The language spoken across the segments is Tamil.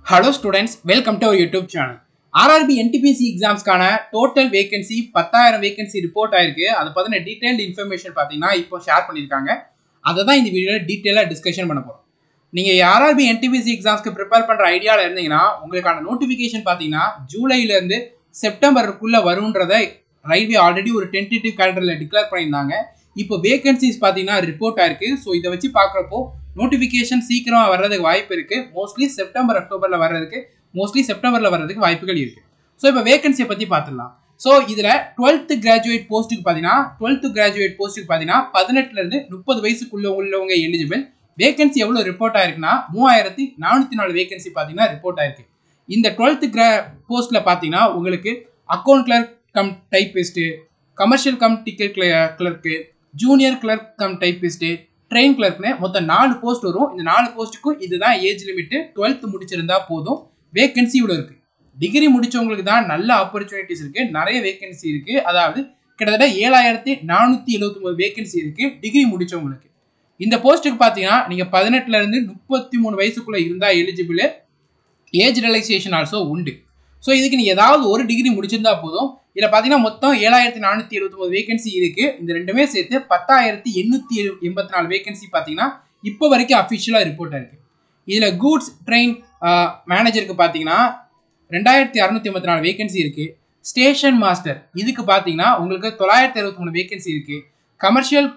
Hello students, welcome to our YouTube channel. RRB NTPC exams கான total vacancy 10,000 vacancy report ஆயிருக்கு. அது பத்தின detailed information பாத்தீங்கன்னா இப்போ ஷேர் பண்ணிருக்காங்க. அதை தான் இந்த வீடியோல டீடைலா டிஸ்கஷன் பண்ண போறோம். நீங்க RRB NTPC examsக்கு ப்ரிப்பேர் பண்ற ஐடியால இருந்தீங்கன்னா உங்களுக்கான நோட்டிபிகேஷன் பாத்தீங்கன்னா ஜூலைல இருந்து செப்டம்பருக்குள்ள வரும்ன்றதை ரயில்வே ஆல்ரெடி ஒரு டென்டேட்டிவ் கேலண்டர்ல டிக்ளேர் பண்ணியிருந்தாங்க. இப்போ வேகன்சிஸ் பாத்தீங்கன்னா ரிப்போர்ட் ஆயிருக்கு. ஸோ இதை வச்சு பார்க்குறப்போ நோட்டிஃபிகேஷன் சீக்கிரமா வர்றதுக்கு வாய்ப்பு இருக்கு. மோஸ்ட்லி அக்டோபர்ல வர்றதுக்கு வாய்ப்புகள் இருக்கு. ஸோ இப்போ வேகன்சியை பத்தி பார்த்துடலாம். ஸோ இதுல 12th கிராஜுவேட் போஸ்ட்டுக்கு பார்த்தீங்கன்னா 18ல இருந்து 30 வயசுக்குள்ள உள்ளவங்க எலிஜிபிள். வேகன்சி எவ்வளவு ரிப்போர்ட் ஆயிருக்குன்னா 3404 வேகன்சி பார்த்தீங்கன்னா ரிப்போர்ட் ஆயிருக்கு. இந்த 12th போஸ்ட்ல பார்த்தீங்கன்னா உங்களுக்கு account clerk cum typist, commercial cum ticket clerk, junior clerk cum typist, train கிளர்க்னு மொத்தம் 4 போஸ்ட் வரும். இந்த 4 போஸ்ட்டுக்கும் இதுதான் ஏஜ் லிமிட். 12th முடிச்சிருந்தா போதும். வேகன்சி இவ்வளவு இருக்கு. டிகிரி முடிச்சவங்களுக்கு தான் நல்ல ஆப்பர்ச்சுனிட்டிஸ் இருக்கு, நிறைய வேகன்சி இருக்கு. அதாவது கிட்டத்தட்ட 7479 வேகன்சி இருக்கு டிகிரி முடிச்சவங்களுக்கு. இந்த போஸ்ட்டுக்கு பார்த்தீங்கன்னா நீங்க 18ல இருந்து 33 வயசுக்குள்ள இருந்தா எலிஜிபிள். ஏஜ் ரிலாக்சேஷன் ஆல்சோ உண்டு. ஸோ இதுக்கு நீ ஏதாவது ஒரு டிகிரி முடிச்சிருந்தா போதும். இதில் பார்த்தீங்கன்னா மொத்தம் 7479 வேகன்சி இருக்கு. இந்த ரெண்டுமே சேர்த்து 10,884 வேகன்சி பார்த்தீங்கன்னா இப்போ வரைக்கும் அஃபிஷியலாக ரிப்போர்ட் இருக்கு. இதில் கூட்ஸ் ட்ரெயின் மேனேஜருக்கு பார்த்தீங்கன்னா 2654 வேகன்சி இருக்கு. ஸ்டேஷன் மாஸ்டர் இதுக்கு பார்த்தீங்கன்னா உங்களுக்கு 963 வேகன்சி இருக்கு. Commercial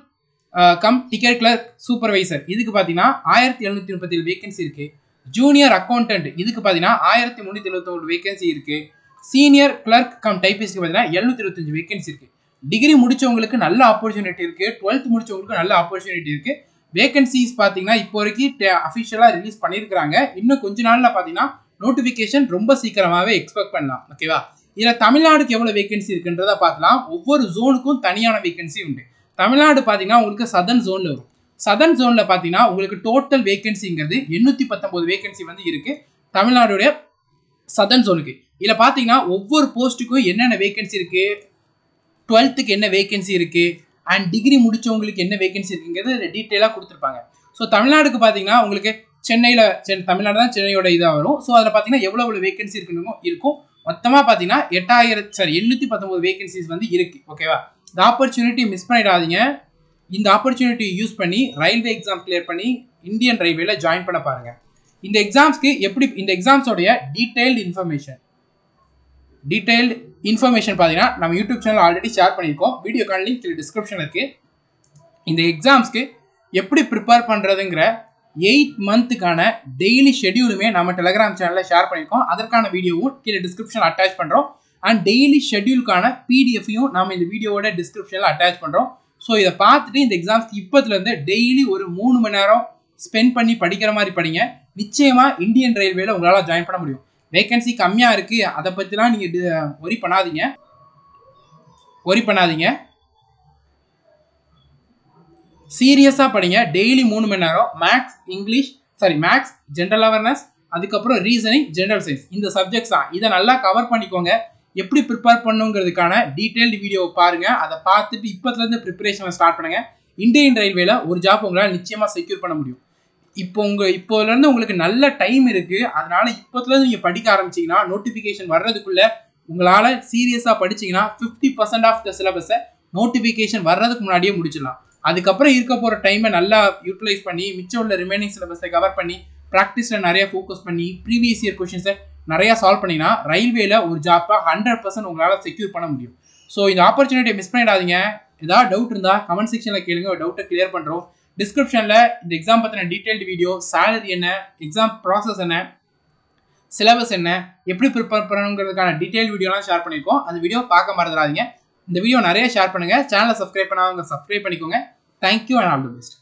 cum ticket clerk supervisor இதுக்கு பார்த்தீங்கன்னா 1737 வேகன்சி இருக்கு. ஜூனியர் அக்கௌண்டன்ட் இதுக்கு பார்த்தீங்கன்னா 1371 வேகன்சி இருக்கு. சீனியர் கிளர்க் கம் டைப்பிஸ்ட்க்கு பார்த்தீங்கன்னா 725 வேகன்சி இருக்கு. டிகிரி முடிச்சவங்களுக்கு நல்ல ஆப்பர்ச்சுனிட்டி இருக்கு. 12th முடிச்சவங்களுக்கு நல்ல ஆப்பர்ச்சுனிட்டி இருக்கு. வேகன்சிஸ் பார்த்தீங்கன்னா இப்போ வரைக்கும் அஃபிஷியலாக ரிலீஸ் பண்ணியிருக்காங்க. இன்னும் கொஞ்ச நாளில் பார்த்தீங்கன்னா நோட்டிஃபிகேஷன் ரொம்ப சீக்கிரமாகவே எக்ஸ்பெக்ட் பண்ணலாம். ஓகேவா? இதில் தமிழ்நாடுக்கு எவ்வளோ வேகன்சி இருக்குன்றதை பார்க்கலாம். ஒவ்வொரு ஜோனுக்கும் தனியான வேகன்சி உண்டு. தமிழ்நாடு பார்த்தீங்கன்னா உங்களுக்கு சதர்ன் ஜோனில் வரும். சதர்ன் ஜோனில் பார்த்தீங்கன்னா உங்களுக்கு டோட்டல் வேகன்சிங்கிறது 819 வேகன்சி வந்து இருக்கு தமிழ்நாடுடைய சதர்ன் ஜோனுக்கு. இதில் பார்த்தீங்கன்னா ஒவ்வொரு போஸ்ட்டுக்கும் என்னென்ன வேகன்சி இருக்கு, 12th என்ன வேகன்சி இருக்கு, அண்ட் டிகிரி முடிச்சவங்களுக்கு என்ன வேகன்சி இருக்குங்கிறது டீட்டெயிலாக கொடுத்துருப்பாங்க. ஸோ தமிழ்நாடுக்கு பார்த்தீங்கன்னா உங்களுக்கு தமிழ்நாடு தான் சென்னையோட இதாக வரும். ஸோ அதில் பார்த்தீங்கன்னா எவ்வளோ வேகன்சி இருக்கும். மொத்தமாக பார்த்தீங்கன்னா 819 வேகன்சிஸ் வந்து இருக்கு. ஓகேவா? இந்த ஆப்பர்ச்சுனிட்டி மிஸ் பண்ணிடாதீங்க. இந்த ஆப்பர்ச்சுனிட்டி யூஸ் பண்ணி ரயில்வே எக்ஸாம் கிளியர் பண்ணி இந்தியன் ரயில்வேல ஜாயின் பண்ண பாருங்க. இந்த எக்ஸாம்ஸ்க்கு இந்த எக்ஸாம்ஸோடைய டீடைல்டு இன்ஃபர்மேஷன் பார்த்தீங்கன்னா நம்ம யூடியூப் சேனல் ஆல்ரெடி ஷேர் பண்ணியிருக்கோம். வீடியோக்கான லிங்க் கீழே டிஸ்கிரிப்ஷன் இருக்கு. இந்த எக்ஸாம்ஸ்க்கு எப்படி ப்ரிப்பேர் பண்ணுறதுங்கிற 8 மந்த்துக்கான டெய்லி ஷெடியூலுமே நம்ம டெலிகிராம் சேனலில் ஷேர் பண்ணியிருக்கோம். அதற்கான வீடியோவும் கீழே டிஸ்கிரிப்ஷன் அட்டாச் பண்ணுறோம். அண்ட் டெய்லி ஷெடியூலுக்கான பிடிஎஃபையும் நம்ம இந்த வீடியோவோட டிஸ்கிரிப்ஷனில் அட்டாச் பண்ணுறோம். ஸோ இதை பார்த்துட்டு இந்த எக்ஸாம்ஸ்க்கு இப்போத்துலேருந்து டெய்லி ஒரு 3 மணி நேரம் ஸ்பெண்ட் பண்ணி படிக்கிற மாதிரி படிங்க. நிச்சயமாக இந்தியன் ரயில்வேல உங்களால் ஜாயின் பண்ண முடியும். வேகன்சி கம்மியாக இருக்குது, அதை பற்றிலாம் நீங்கள் ஒரி பண்ணாதீங்க. சீரியஸாக படிங்க. டெய்லி 3 மணி நேரம் மேக்ஸ், ஜென்ரல் அவேர்னஸ், அதுக்கப்புறம் ரீசனிங், ஜென்ரல் சயின்ஸ், இந்த சப்ஜெக்ட்ஸ் தான். இதை நல்லா கவர் பண்ணிக்கோங்க. எப்படி ப்ரிப்பேர் பண்ணுங்கிறதுக்கான டீடைல்டு வீடியோவை பாருங்க. அதை பார்த்துட்டு இப்போத்துலேருந்து ப்ரிப்பரேஷனை ஸ்டார்ட் பண்ணுங்க. இந்தியன் ரயில்வேல ஒரு ஜாப் உங்களால் நிச்சயமாக செக்யூர் பண்ண முடியும். இப்போலேருந்து உங்களுக்கு நல்ல டைம் இருக்கு. அதனால இப்போத்துலேருந்து நீங்கள் படிக்க ஆரம்பிச்சிங்கன்னா நோட்டிஃபிகேஷன் வர்றதுக்குள்ள உங்களால் சீரியஸாக படிச்சிங்கன்னா 50% ஆஃப் த சிலபஸை நோட்டிஃபிகேஷன் வர்றதுக்கு முன்னாடியே முடிச்சிடலாம். அதுக்கப்புறம் இருக்க போகிற டைமை நல்லா யூட்டிலைஸ் பண்ணி மிச்சம் உள்ள ரிமைனிங் சிலபஸை கவர் பண்ணி ப்ராக்டிஸில் நிறைய ஃபோக்கஸ் பண்ணி ப்ரீவியஸ் இயர் கொஷின்ஸை நிறையா சால்வ் பண்ணிங்கன்னா ரயில்வேல ஒரு ஜாப்பை 100% உங்களால் செக்யூர் பண்ண முடியும். ஸோ இந்த ஆப்பர்ச்சுனிட்டியை மிஸ் பண்ணிடாதீங்க. ஏதாவது டவுட் இருந்தால் கமெண்ட் செக்ஷனில் கேளுங்க, ஒரு டவுட்டை கிளியர் பண்ணுறோம். டிஸ்கிரிப்ஷனில் இந்த எக்ஸாம் பற்றின டீடைல்டு வீடியோ, சேலரி என்ன, எக்ஸாம் ப்ராசஸ் என்ன, சிலபஸ் என்ன, எப்படி ப்ரிப்பேர் பண்ணணுங்கிறதுக்கான டீடைல் வீடியோலாம் ஷேர் பண்ணியிருக்கோம். அந்த வீடியோ பார்க்க மறந்துடாதீங்க. இந்த வீடியோ நிறைய ஷேர் பண்ணுங்கள். சேனலை சப்ஸ்கிரைப் பண்ணாதவங்க சப்ஸ்கிரைப் பண்ணிக்கோங்க. Thank you and all the best.